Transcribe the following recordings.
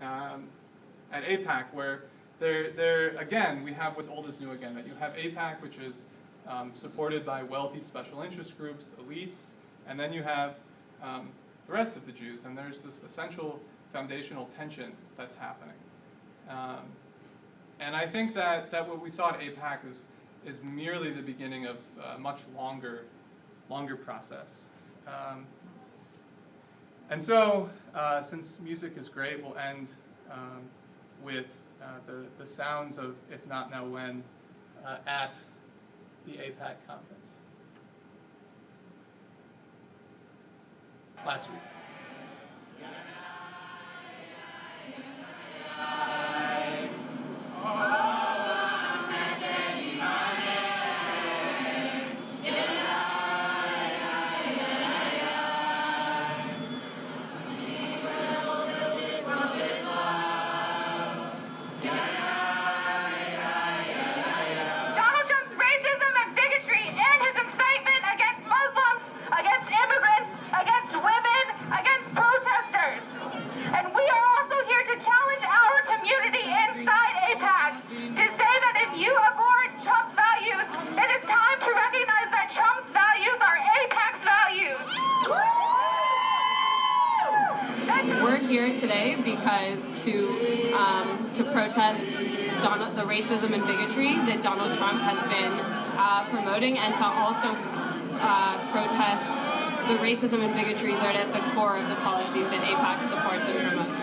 at AIPAC, where there again, we have what's old is new again. That you have AIPAC, which is supported by wealthy special interest groups, elites, and then you have the rest of the Jews, and there's this essential foundational tension that's happening. And I think that what we saw at AIPAC is merely the beginning of a much longer process. And so, since music is great, we'll end with the sounds of If Not Now When at the AIPAC conference last week. To protest the racism and bigotry that Donald Trump has been promoting, and to also protest the racism and bigotry that are at the core of the policies that AIPAC supports and promotes.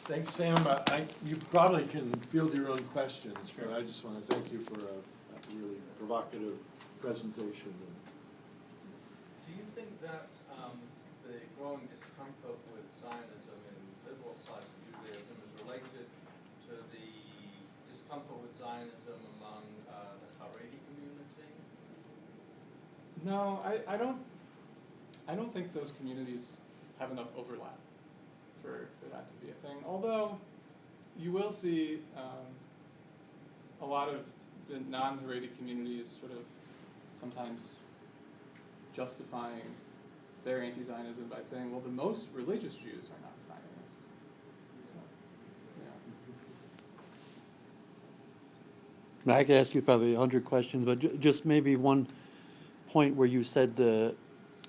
Thanks, Sam. You probably can field your own questions, but I just want to thank you for a really provocative presentation. Do you think that the growing discomfort with Zionism in liberal sides of Judaism is related to the discomfort with Zionism among the Haredi community? No, I don't think those communities have enough overlap for that to be a thing. Although you will see a lot of the non-Haredi communities sort of sometimes justifying their anti-Zionism by saying, well, the most religious Jews are not Zionists. So, yeah. I could ask you probably 100 questions, but just maybe one point where you said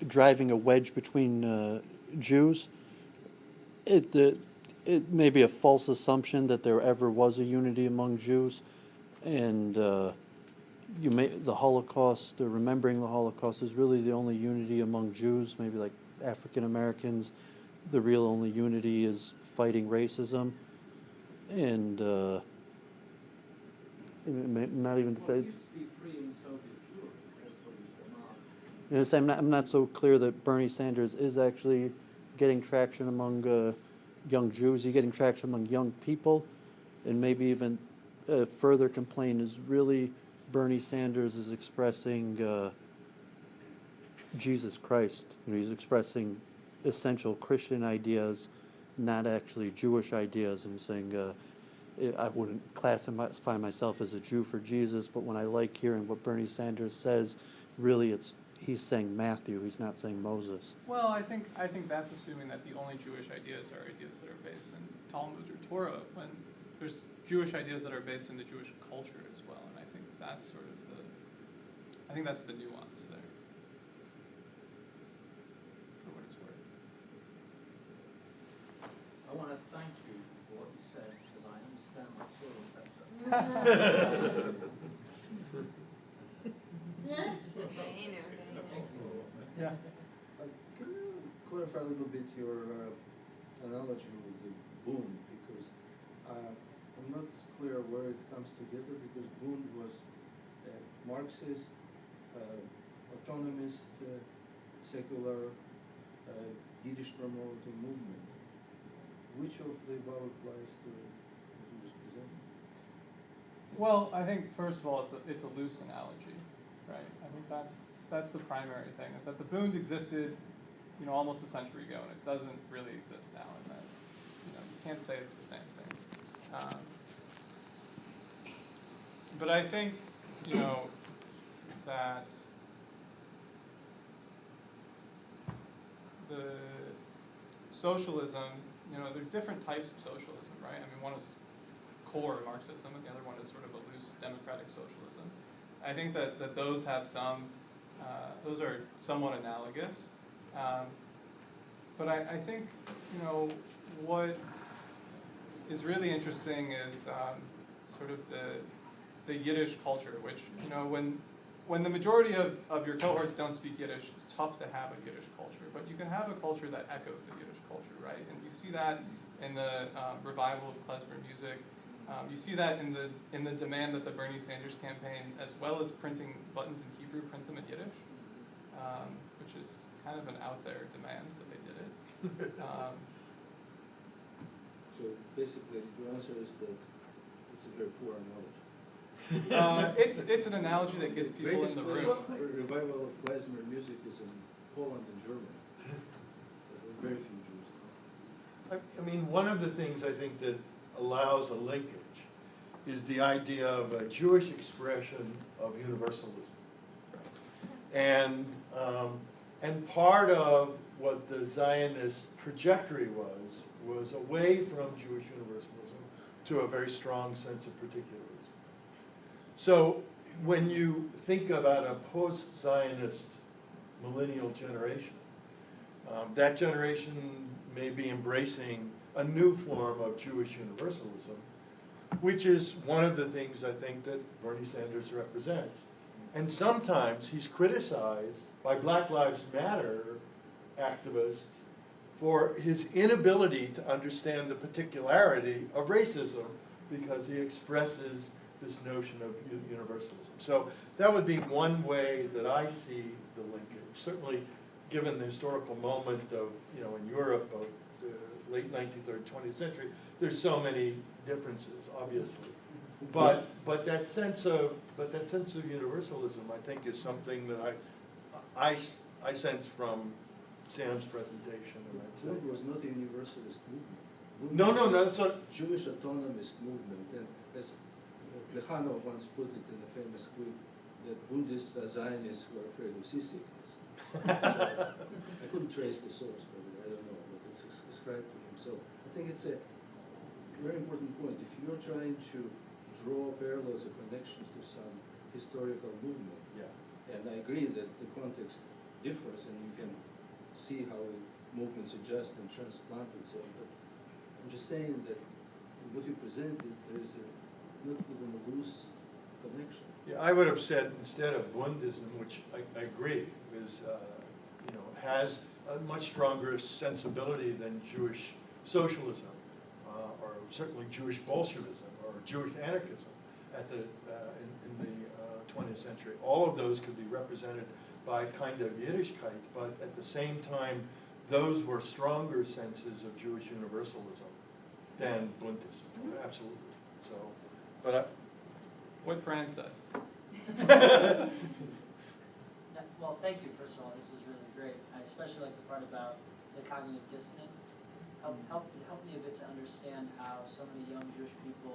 driving a wedge between Jews. It may be a false assumption that there ever was a unity among Jews, and the Holocaust, or remembering the Holocaust, is really the only unity among Jews. Maybe like African Americans, the real only unity is fighting racism, and not even to say. It used to be free in Soviet Europe. I'm not so clear that Bernie Sanders is actually getting traction among young Jews. He's getting traction among young people, and maybe even a further complaint is really Bernie Sanders is expressing Jesus Christ. He's expressing essential Christian ideas, not actually Jewish ideas, and saying I wouldn't classify myself as a Jew for Jesus, but when I like hearing what Bernie Sanders says, really he's saying Matthew, he's not saying Moses. Well, I think that's assuming that the only Jewish ideas are ideas that are based in Talmud or Torah, when there's Jewish ideas that are based in the Jewish culture as well, and I think that's sort of that's the nuance there, for what it's worth. I want to thank you for what you said, because I understand my children better. Yeah. Can you clarify a little bit your analogy with the Bund? Because I'm not clear where it comes together, because Bund was a Marxist, autonomist, secular, Yiddish promoting movement. Which of the above applies to what you just presented? Well, I think first of all, it's a loose analogy, right? I think that's the primary thing, is that the Bund existed, almost a century ago, and it doesn't really exist now, and that, you can't say it's the same thing. But I think you know, that the socialism, you know, there are different types of socialism, right? I mean, one is core Marxism, and the other one is sort of a loose democratic socialism. I think that those have some, those are somewhat analogous. But I think, you know, what is really interesting is sort of the Yiddish culture, which, you know, when the majority of your cohorts don't speak Yiddish, it's tough to have a Yiddish culture. But you can have a culture that echoes a Yiddish culture, right? And you see that in the revival of klezmer music. You see that in the demand that the Bernie Sanders campaign, as well as printing buttons in Hebrew, print them in Yiddish, which is kind of an out there demand, but they did it. So basically, your answer is that it's a very poor analogy. It's an analogy that gets people in the room. Revival of klezmer music is in Poland and Germany. There are very few Jews. I mean, one of the things I think that allows a linkage is the idea of a Jewish expression of universalism. And part of what the Zionist trajectory was away from Jewish universalism to a very strong sense of particularism. So when you think about a post-Zionist millennial generation, that generation may be embracing a new form of Jewish universalism, which is one of the things I think that Bernie Sanders represents. And sometimes he's criticized by Black Lives Matter activists for his inability to understand the particularity of racism because he expresses this notion of universalism. So that would be one way that I see the linkage. Certainly, given the historical moment of, you know, in Europe of the late 19th or 20th century, there's so many differences, obviously. But that sense of universalism, I think, is something that I sense from Sam's presentation. Bund was not a universalist movement. No, that's what. Jewish autonomist movement, and as Plekhanov once put it in a famous tweet, that Buddhist Zionists were afraid of seasickness. So, I couldn't trace the source, but I don't know, but it's ascribed to him. So I think it's a very important point. If you're trying to draw parallels or connections to some historical movement, and I agree that the context differs, and you can see how movements adjust and transplant itself, but I'm just saying that in what you presented, there's not even a loose connection. Yeah, I would have said instead of Bundism, which I agree is, you know, has a much stronger sensibility than Jewish socialism, or certainly Jewish Bolshevism or Jewish anarchism at the in the 20th century. All of those could be represented by kind of Yiddishkeit, but at the same time, those were stronger senses of Jewish universalism than Bundism. Absolutely. So, but What Fran said. Well, thank you, first of all. This was really great. I especially like the part about the cognitive dissonance. Help me a bit to understand how so many young Jewish people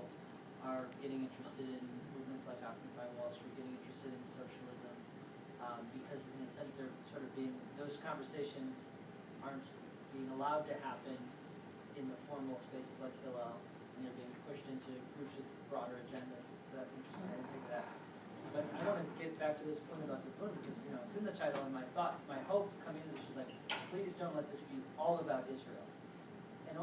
are getting interested in movements like Occupy Wall Street, getting interested in socialism, because in a sense they're sort of those conversations aren't being allowed to happen in the formal spaces like Hillel, and they're being pushed into groups with broader agendas. So that's interesting. I didn't think of that. But I want to get back to this point about the book because, you know, it's in the title, and my hope coming into this was like, please don't let this be all about Israel. And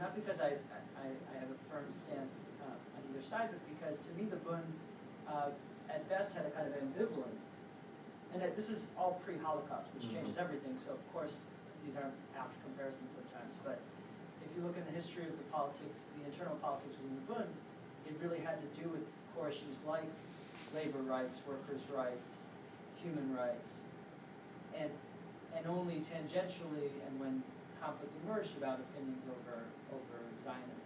not because I have a firm stance on either side, but because to me the Bund at best had a kind of ambivalence. And this is all pre-Holocaust, which changes everything. So of course these aren't apt comparisons sometimes. But if you look in the history of the politics, the internal politics within the Bund, it really had to do with core issues like labor rights, workers' rights, human rights, and only tangentially, and when conflict emerged, about opinions over Zionism.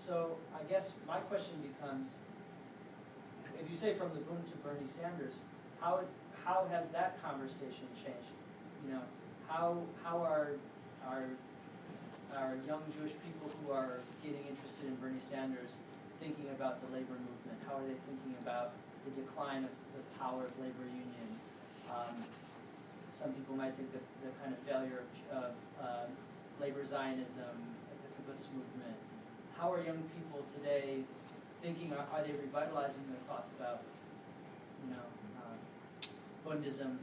So I guess my question becomes, if you say from the Bund to Bernie Sanders, how has that conversation changed? You know, how are young Jewish people who are getting interested in Bernie Sanders thinking about the labor movement? How are they thinking about the decline of the power of labor unions. Some people might think that the kind of failure of labor Zionism, the kibbutz movement. How are young people today thinking? Are they revitalizing their thoughts about, Bundism,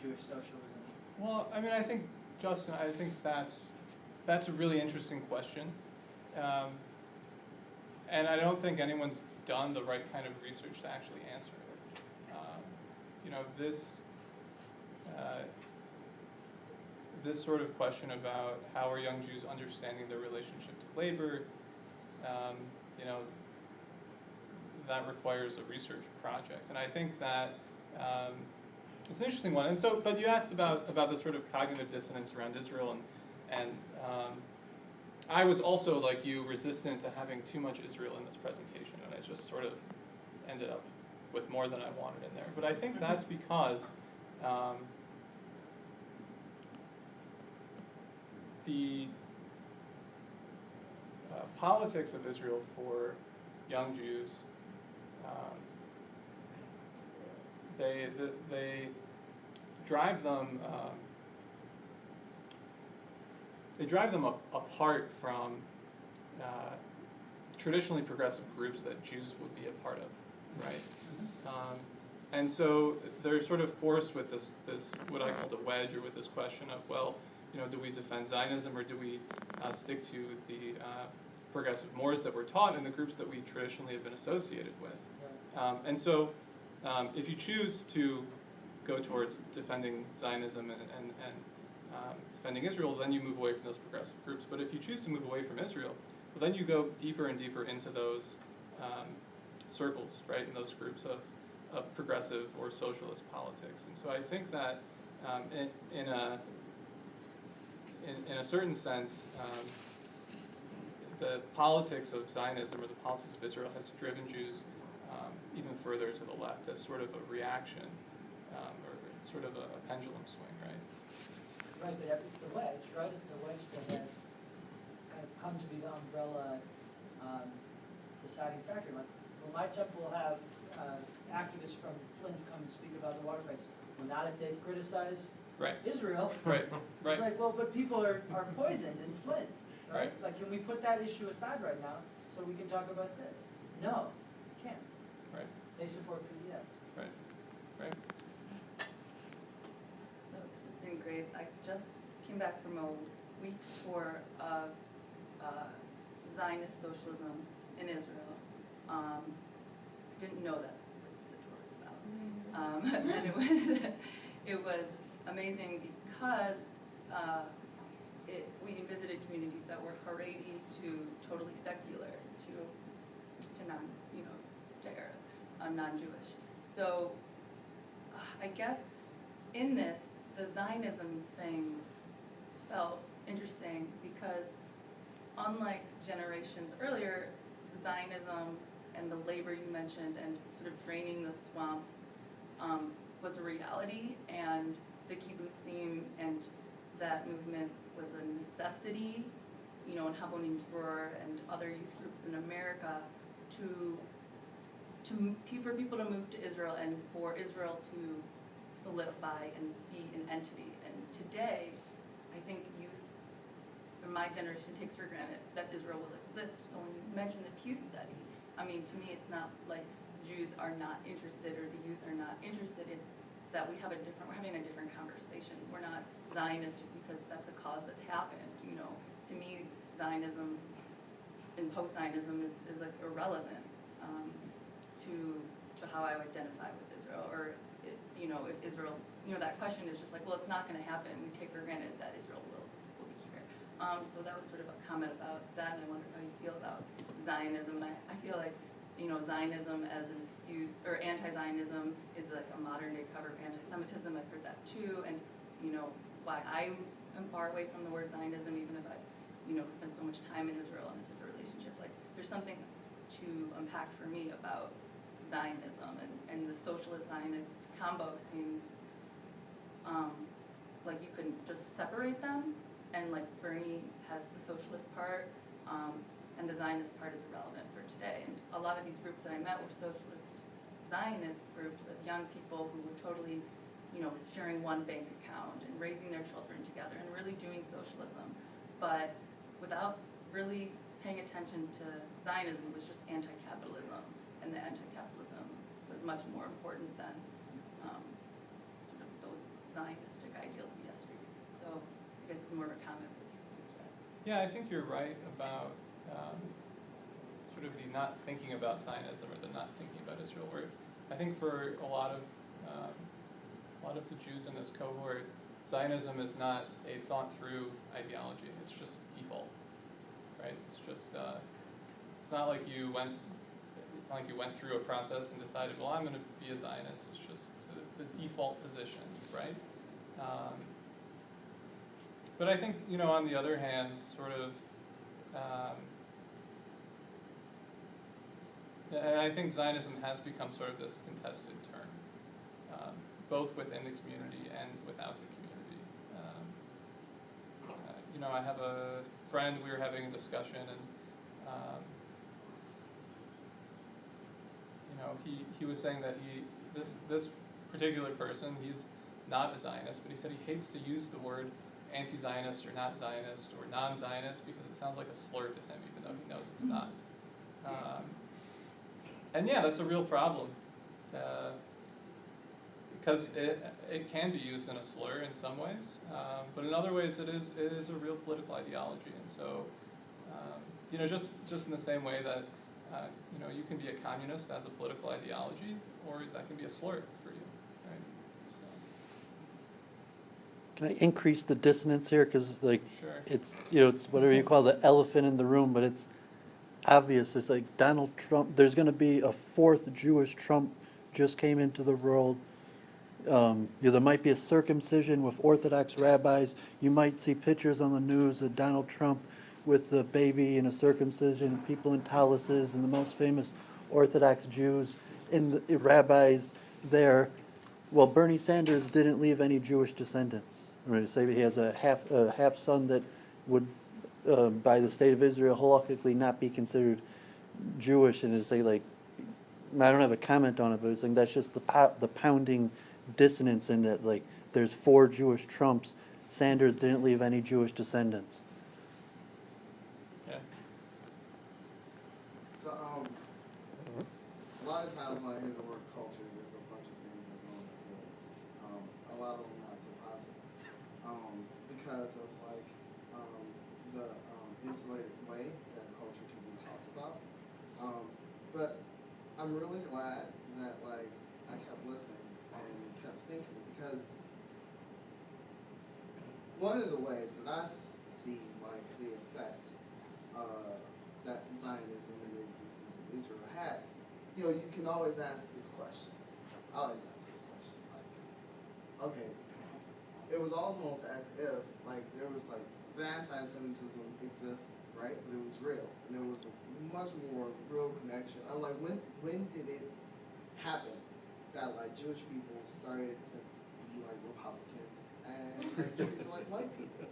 Jewish socialism? Well, I mean, I think, Justin, I think that's a really interesting question. And I don't think anyone's done the right kind of research to actually answer it. This sort of question about how are young Jews understanding their relationship to labor, that requires a research project. And I think that it's an interesting one. And so, but you asked about the sort of cognitive dissonance around Israel, and I was also, like you, resistant to having too much Israel in this presentation, and I just sort of ended up with more than I wanted in there. But I think that's because the politics of Israel for young Jews, they drive them apart from traditionally progressive groups that Jews would be a part of, right? And so they're sort of forced with this what I call the wedge, or with this question of, well, do we defend Zionism, or do we stick to the progressive mores that we're taught in the groups that we traditionally have been associated with? And so if you choose to go towards defending Zionism and defending Israel, then you move away from those progressive groups. But if you choose to move away from Israel, well, then you go deeper and deeper into those circles, right, in those groups of progressive or socialist politics. And so I think that in a certain sense, the politics of Zionism, or the politics of Israel, has driven Jews even further to the left as sort of a reaction, or sort of a pendulum swing, right? Right, but it's the wedge, right? It's the wedge that has kind of come to be the umbrella deciding factor. Like, will my temple have activists from Flint come and speak about the water crisis? Well, not if they've criticized Israel. Right. It's like, well, but people are poisoned in Flint, right? Right. Like, can we put that issue aside right now so we can talk about this? No, you can't. Right. They support PDS. Right. So this has been great. I just came back from a week tour of Zionist socialism in Israel. Didn't know that's what the tour was about. And it was amazing because we visited communities that were Haredi to totally secular to non, to Arab, non-Jewish. So I guess in this, the Zionism thing felt interesting because unlike generations earlier, Zionism and the labor you mentioned and sort of draining the swamps was a reality, and the kibbutzim and that movement was a necessity, and Habonim Dror and other youth groups in America for people to move to Israel and for Israel to solidify and be an entity. And today, I think youth from my generation takes for granted that Israel will exist. So when you mention the Pew study, I mean, to me, it's not like Jews are not interested or the youth are not interested. It's that we're having a different conversation. We're not Zionistic because that's a cause that happened. To me, Zionism and post-Zionism is like irrelevant to how I identify with Israel, or if Israel, that question is just like, well, it's not going to happen. We take for granted that Israel will be here. So that was sort of a comment about that, and I wonder how you feel about Zionism. And I feel like Zionism as an excuse, or anti-Zionism is like a modern day cover of anti-Semitism. I've heard that too, and why I am far away from the word Zionism, even if I spent so much time in Israel and have such a relationship. Like, there's something to unpack for me about Zionism and the socialist Zionist combo seems like you can just separate them, and like Bernie has the socialist part and the Zionist part is irrelevant for today. And a lot of these groups that I met were socialist Zionist groups of young people who were totally, sharing one bank account and raising their children together and really doing socialism, but without really paying attention to Zionism. It was just anti-capitalism, and the anti-capitalism was much more important than sort of those Zionistic ideals of yesteryear. So I guess it was more of a comment, but you can speak to that. Yeah, I think you're right about sort of the not thinking about Zionism or the not thinking about Israel. Where I think for a lot of the Jews in this cohort, Zionism is not a thought-through ideology. It's just default, right? It's just it's not like you went through a process and decided, well, I'm going to be a Zionist. It's just the default position, right? But I think, on the other hand, sort of, and I think Zionism has become sort of this contested term, both within the community and without the community. I have a friend, we were having a discussion, and he was saying that this particular person, he's not a Zionist, but he said he hates to use the word anti-Zionist or not Zionist or non-Zionist because it sounds like a slur to him, even though he knows it's not. And yeah, that's a real problem because it can be used in a slur in some ways, but in other ways it is a real political ideology. And so, just in the same way that you can be a communist as a political ideology, or that can be a slur for you, right? So. Can I increase the dissonance here? Because Sure. it's it's whatever you call the elephant in the room, but it's obvious. It's like Donald Trump. There's going to be a fourth Jewish Trump just came into the world. There might be a circumcision with Orthodox rabbis. You might see pictures on the news of Donald Trump with the baby and a circumcision, people in taluses, and the most famous Orthodox Jews and the rabbis there. Well, Bernie Sanders didn't leave any Jewish descendants. Right? Say he has a half son that would, by the state of Israel, halakhically not be considered Jewish, and it's I don't have a comment on it, but it's like that's just the pounding dissonance in it. Like there's 4 Jewish Trumps. Sanders didn't leave any Jewish descendants. Yeah. So, a lot of times when I hear the word culture, there's a bunch of things that go in my head. A lot of them not so positive. Because of the insulated way that culture can be talked about. But I'm really glad that I kept listening and kept thinking, because one of the ways that I see the effect that Zionism and the existence of Israel had, you can always ask this question. I always ask this question, okay, it was almost as if there was the anti-Semitism exists, right? But it was real, and there was a much more real connection. When did it happen that Jewish people started to be Republicans and treated like white people?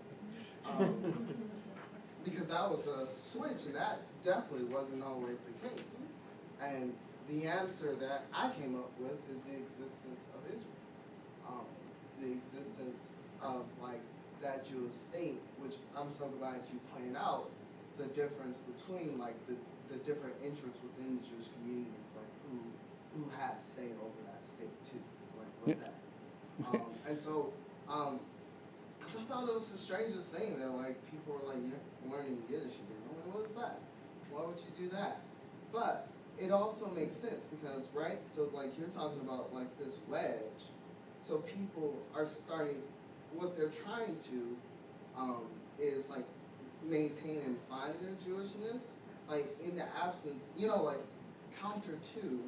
Because that was a switch, and that definitely wasn't always the case. And the answer that I came up with is the existence of Israel, the existence of that Jewish state, which I'm so glad you pointed out the difference between the different interests within the Jewish community, who has say over that state too, with that. And so, because I thought it was the strangest thing that people were you're learning Yiddish again. I'm what is that? Why would you do that? But it also makes sense because, right? So you're talking about this wedge. So people are starting, what they're trying to is maintain and find their Jewishness, in the absence, counter to,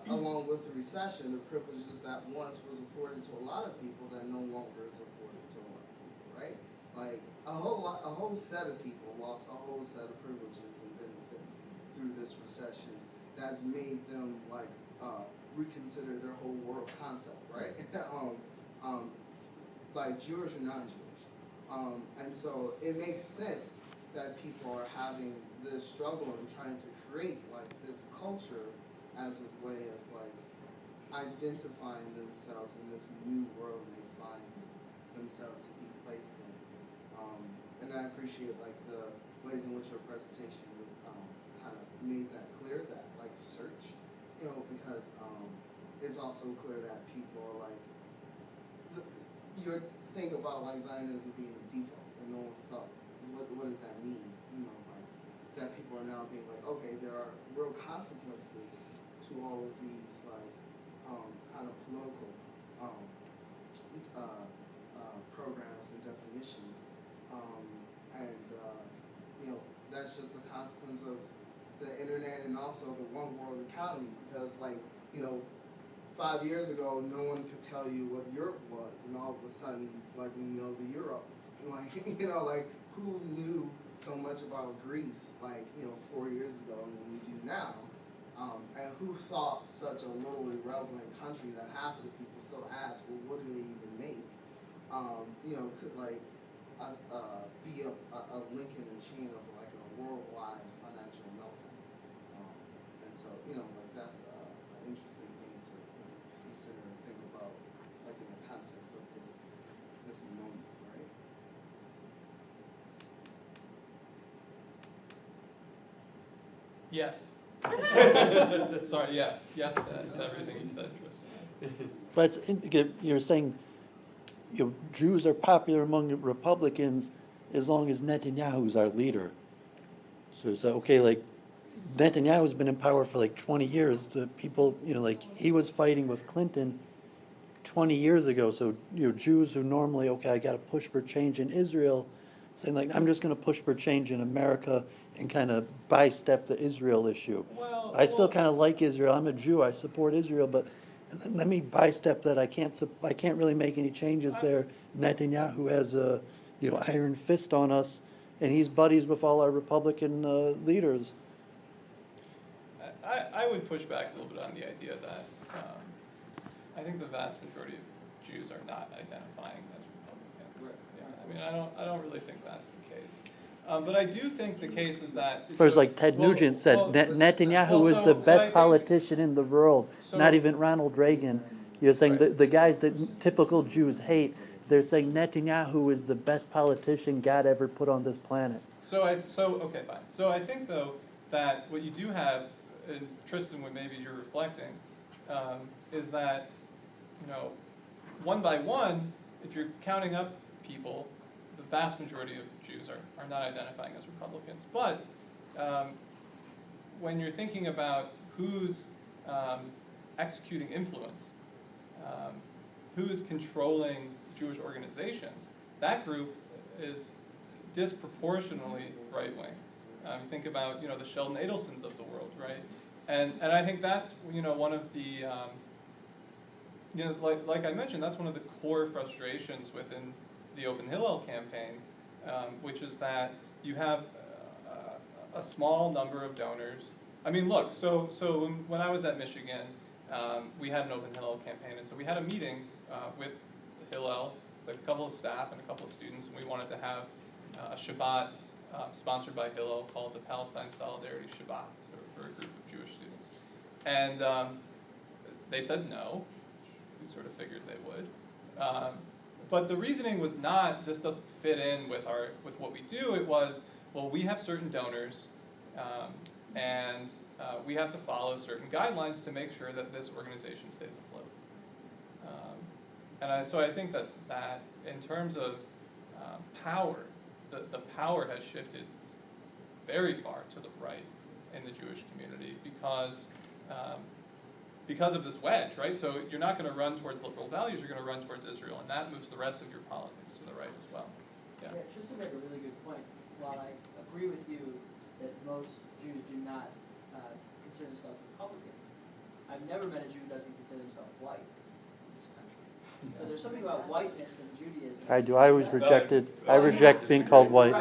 along with the recession, the privileges that once was afforded to a lot of people that no longer is afforded to a lot of people, right? A whole set of people lost a whole set of privileges and benefits through this recession that's made them reconsider their whole world concept, right? Jewish or non-Jewish. And so it makes sense that people are having this struggle and trying to create this culture as a way of like identifying themselves in this new world they find themselves to be placed in. And I appreciate like the ways in which your presentation kind of made that clear, that like search, because it's also clear that people are like, your thing about like Zionism being a default, and no one thought, what does that mean? Like that people are now being like, okay, there are real consequences to all of these like kind of political programs and definitions, that's just the consequence of the internet and also the one world economy, because like 5 years ago, no one could tell you what Europe was, and all of a sudden, like, we know the Euro. Like, like, who knew so much about Greece, like, 4 years ago than we do now? And who thought such a little irrelevant country that half of the people still ask, well, what do they even make? Could, like, be a link in the chain of, like, a worldwide financial meltdown. And so, like, that's an interesting thing to consider and think about, like in the context of this moment, right? Yes. Sorry, yeah. Yes to everything you said, Tristan. But you're saying Jews are popular among the Republicans as long as Netanyahu's our leader. So it's okay, like Netanyahu's been in power for like 20 years. The people, like he was fighting with Clinton 20 years ago. So Jews who normally, okay, I got to push for change in Israel, saying like I'm just going to push for change in America and kind of bystep the Israel issue. I still kind of like Israel. I'm a Jew. I support Israel, but let me bystep that. I can't really make any changes there. Netanyahu has a iron fist on us, and he's buddies with all our Republican leaders. I would push back a little bit on the idea that I think the vast majority of Jews are not identifying as Republicans. Right. Yeah, I mean, I don't really think that's the case. But I do think the case is that... Whereas like Ted Nugent said, Netanyahu is the best politician in the world, not even Ronald Reagan. You're saying the guys that typical Jews hate, they're saying Netanyahu is the best politician God ever put on this planet. Okay, fine. So I think, though, that what you do have, and Tristan, what maybe you're reflecting, is that, one by one, if you're counting up people, the vast majority of Jews are not identifying as Republicans. But when you're thinking about who's executing influence, who's controlling Jewish organizations, that group is disproportionately right-wing. You think about, the Sheldon Adelsons of the world, right? And I think that's, one of the, like I mentioned, that's one of the core frustrations within the Open Hillel campaign, which is that you have a small number of donors. I mean, look, so when I was at Michigan, we had an Open Hillel campaign, and so we had a meeting with Hillel, with a couple of staff and a couple of students, and we wanted to have a Shabbat sponsored by Hillel called the Palestine Solidarity Shabbat for a group of Jewish students. And they said no. We sort of figured they would. But the reasoning was not, this doesn't fit in with what we do. It was, well, we have certain donors, and we have to follow certain guidelines to make sure that this organization stays afloat. So I think that in terms of power, the power has shifted very far to the right in the Jewish community because of this wedge, right? So you're not going to run towards liberal values, you're going to run towards Israel, and that moves the rest of your politics to the right as well. Yeah. Tristan made a really good point. While I agree with you that most Jews do not consider themselves Republican, I've never met a Jew who doesn't consider himself white in this country. So there's something about whiteness in Judaism. I do. I always I reject being called white.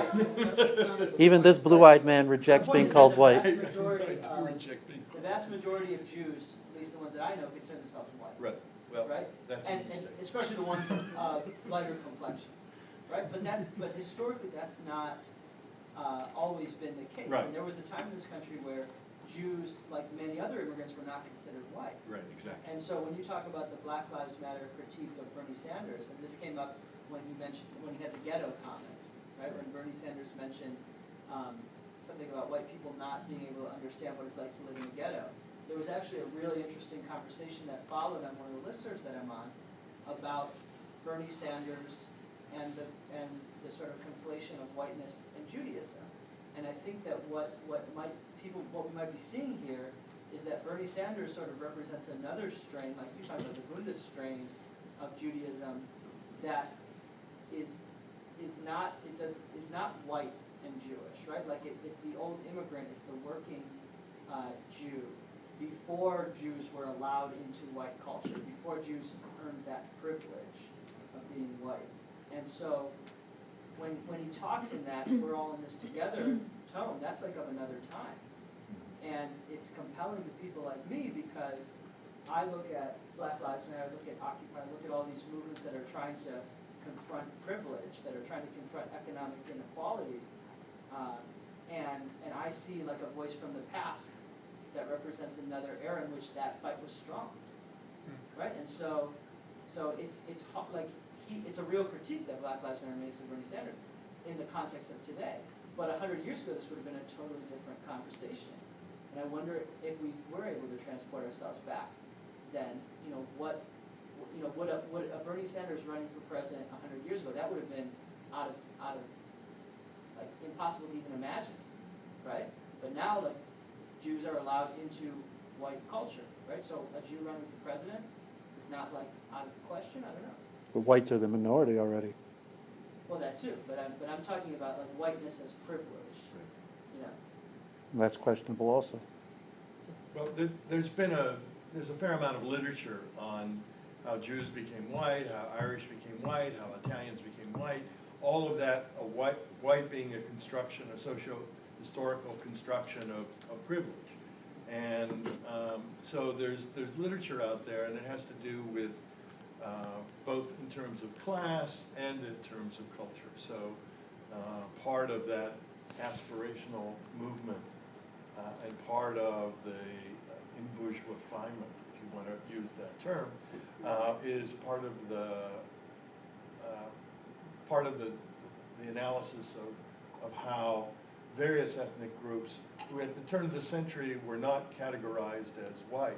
Even this blue-eyed man rejects being called white. The vast majority of Jews, at least the ones that I know, consider themselves white. Right. Well, right? that's and especially the ones of lighter complexion. Right? But historically that's not always been the case. Right. And there was a time in this country where Jews, like many other immigrants, were not considered white. Right, exactly. And so when you talk about the Black Lives Matter critique of Bernie Sanders, and this came up when he had the ghetto comment, right? When Bernie Sanders mentioned something about white people not being able to understand what it's like to live in a ghetto. There was actually a really interesting conversation that followed on one of the listservs that I'm on about Bernie Sanders and the sort of conflation of whiteness and Judaism. And I think that what we might be seeing here is that Bernie Sanders sort of represents another strain, like you talked about the Bundist strain of Judaism, that is not white and Jewish, right? Like it's the old immigrant, it's the working Jew, before Jews were allowed into white culture, before Jews earned that privilege of being white. And so when he talks in that we're all in this together tone, that's like of another time. And it's compelling to people like me because I look at Black Lives Matter, I look at Occupy, I look at all these movements that are trying to confront privilege, that are trying to confront economic inequality. And I see like a voice from the past that represents another era in which that fight was strong, right? And so it's like it's a real critique that Black Lives Matter makes of Bernie Sanders in the context of today. But 100 years ago, this would have been a totally different conversation. And I wonder if we were able to transport ourselves back, then would a Bernie Sanders running for president 100 years ago, that would have been out of like impossible to even imagine, right? But now like Jews are allowed into white culture, right? So a Jew running for president is not like out of the question. I don't know. But whites are the minority already. Well, that too, but I'm talking about like whiteness as privilege, you know. And that's questionable also. Well, there's a fair amount of literature on how Jews became white, how Irish became white, how Italians became white. All of that, white being a construction, a socio-historical construction of privilege. And so there's literature out there, and it has to do with both in terms of class and in terms of culture. So part of that aspirational movement and part of the embourgeoisement, if you want to use that term, is part of the analysis of how various ethnic groups, who at the turn of the century were not categorized as white.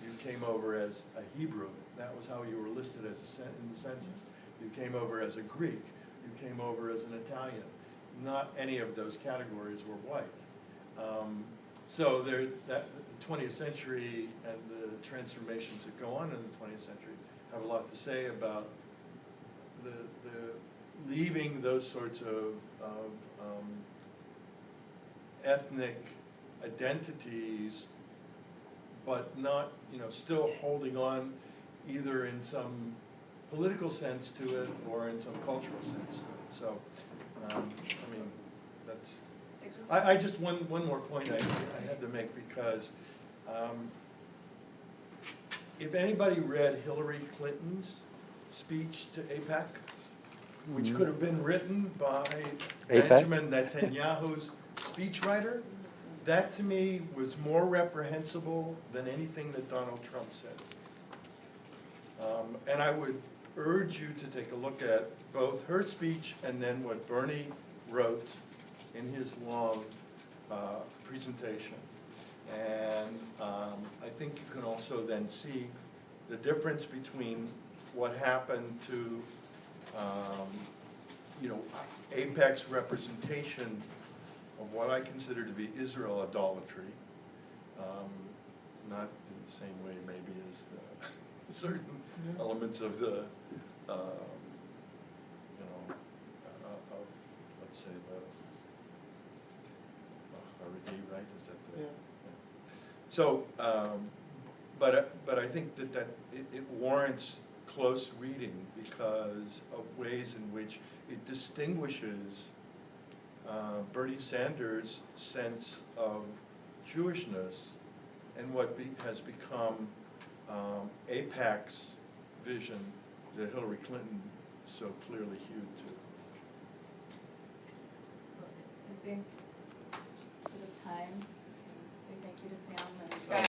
You came over as a Hebrew. That was how you were listed in the census. You came over as a Greek. You came over as an Italian. Not any of those categories were white. So the 20th century and the transformations that go on in the 20th century have a lot to say about the leaving those sorts of ethnic identities, but not, still holding on either in some political sense to it or in some cultural sense to it. So, that's. I just one more point I had to make, because if anybody read Hillary Clinton's speech to AIPAC, which could have been written by AIPAC? Benjamin Netanyahu's speechwriter, that to me was more reprehensible than anything that Donald Trump said. And I would urge you to take a look at both her speech and then what Bernie wrote in his long presentation. And I think you can also then see the difference between what happened to AIPAC's representation of what I consider to be Israel idolatry, not in the same way maybe as the certain elements of the, of let's say the Haredi, right? Is that the? Yeah. So, but I think that it warrants close reading because of ways in which it distinguishes Bernie Sanders' sense of Jewishness and what has become AIPAC's vision that Hillary Clinton so clearly hewed to. I think just because of time, say thank you to Sam and So- Guy